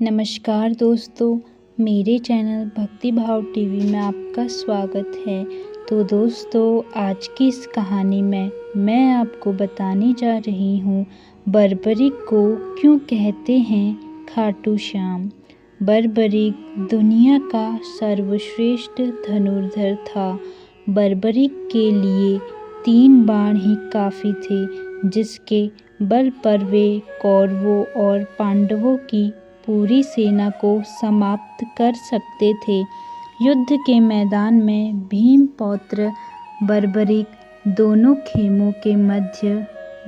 नमस्कार दोस्तों, मेरे चैनल भक्ति भाव टीवी में आपका स्वागत है। तो दोस्तों, आज की इस कहानी में मैं आपको बताने जा रही हूँ बर्बरिक को क्यों कहते हैं खाटू श्याम। बर्बरिक दुनिया का सर्वश्रेष्ठ धनुर्धर था। बर्बरिक के लिए 3 बाण ही काफ़ी थे, जिसके बल पर वे कौरवों और पांडवों की पूरी सेना को समाप्त कर सकते थे। युद्ध के मैदान में भीम पौत्र बर्बरिक दोनों खेमों के मध्य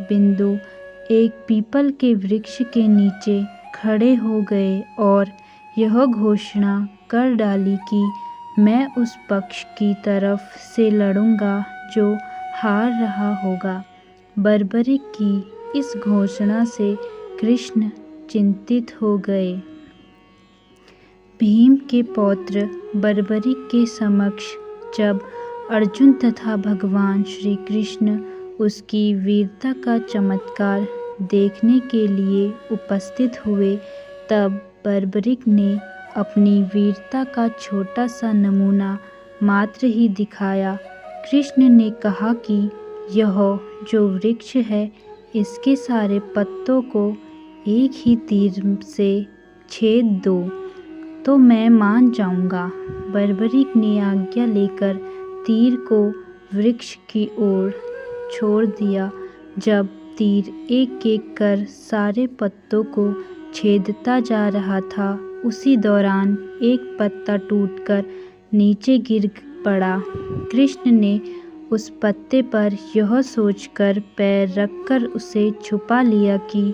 बिंदु एक पीपल के वृक्ष के नीचे खड़े हो गए और यह घोषणा कर डाली कि मैं उस पक्ष की तरफ से लड़ूंगा जो हार रहा होगा। बर्बरिक की इस घोषणा से कृष्ण चिंतित हो गए। भीम के पौत्र बर्बरिक के समक्ष जब अर्जुन तथा भगवान श्री कृष्ण उसकी वीरता का चमत्कार देखने के लिए उपस्थित हुए, तब बर्बरिक ने अपनी वीरता का छोटा सा नमूना मात्र ही दिखाया। कृष्ण ने कहा कि यह जो वृक्ष है, इसके सारे पत्तों को एक ही तीर से छेद दो तो मैं मान जाऊंगा। बर्बरिक ने आज्ञा लेकर तीर को वृक्ष की ओर छोड़ दिया। जब तीर एक एक कर सारे पत्तों को छेदता जा रहा था, उसी दौरान एक पत्ता टूटकर नीचे गिर पड़ा। कृष्ण ने उस पत्ते पर यह सोचकर पैर रखकर उसे छुपा लिया कि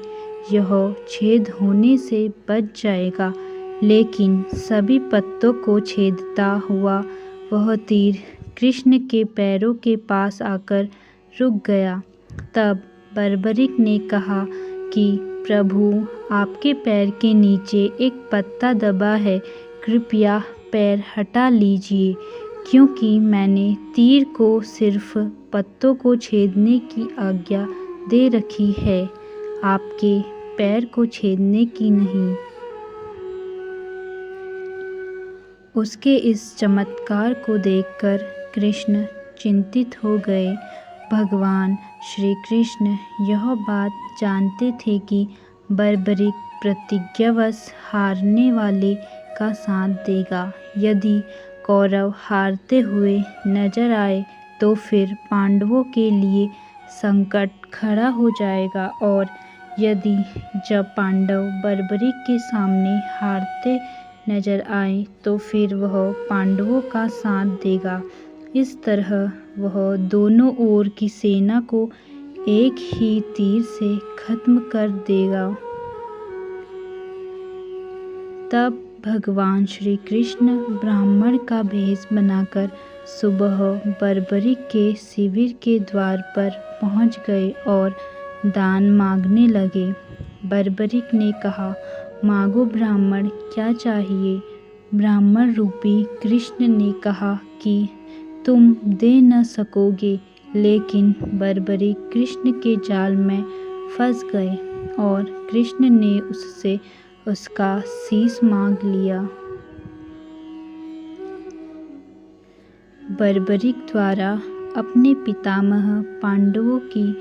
यह छेद होने से बच जाएगा, लेकिन सभी पत्तों को छेदता हुआ वह तीर कृष्ण के पैरों के पास आकर रुक गया। तब बर्बरिक ने कहा कि प्रभु, आपके पैर के नीचे एक पत्ता दबा है, कृपया पैर हटा लीजिए, क्योंकि मैंने तीर को सिर्फ पत्तों को छेदने की आज्ञा दे रखी है, आपके पैर को छेदने की नहीं। उसके इस चमत्कार को देखकर कृष्ण चिंतित हो गए। भगवान श्री कृष्ण यह बात जानते थे कि बर्बरिक प्रतिज्ञावश हारने वाले का साथ देगा। यदि कौरव हारते हुए नजर आए तो फिर पांडवों के लिए संकट खड़ा हो जाएगा, और यदि जब पांडव बर्बरिक के सामने हारते नजर आए तो फिर वह पांडवों का साथ देगा। इस तरह वह दोनों ओर की सेना को एक ही तीर से खत्म कर देगा। तब भगवान श्री कृष्ण ब्राह्मण का भेष बनाकर सुबह बर्बरिक के शिविर के द्वार पर पहुंच गए और दान मांगने लगे। बर्बरिक ने कहा, मांगो ब्राह्मण, क्या चाहिए? ब्राह्मण रूपी कृष्ण ने कहा कि तुम दे न सकोगे, लेकिन बर्बरिक कृष्ण के जाल में फंस गए और कृष्ण ने उससे उसका शीश मांग लिया। बर्बरिक द्वारा अपने पितामह पांडवों की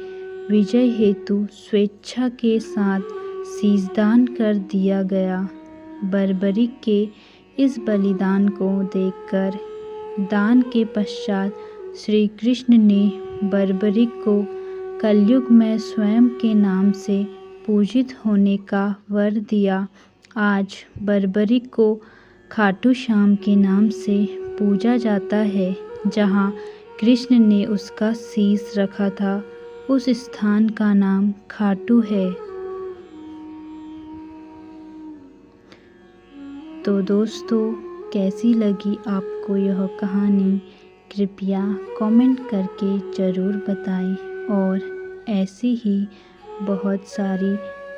विजय हेतु स्वेच्छा के साथ शीशदान कर दिया गया। बर्बरिक के इस बलिदान को देखकर दान के पश्चात श्री कृष्ण ने बर्बरिक को कलयुग में स्वयं के नाम से पूजित होने का वर दिया। आज बर्बरिक को खाटू श्याम के नाम से पूजा जाता है। जहाँ कृष्ण ने उसका शीश रखा था, उस स्थान का नाम खाटू है। तो दोस्तों, कैसी लगी आपको यह कहानी? कृपया कमेंट करके ज़रूर बताएं, और ऐसी ही बहुत सारी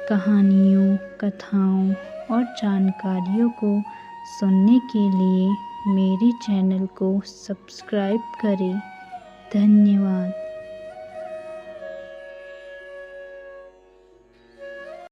कहानियों, कथाओं और जानकारियों को सुनने के लिए मेरे चैनल को सब्सक्राइब करें। धन्यवाद।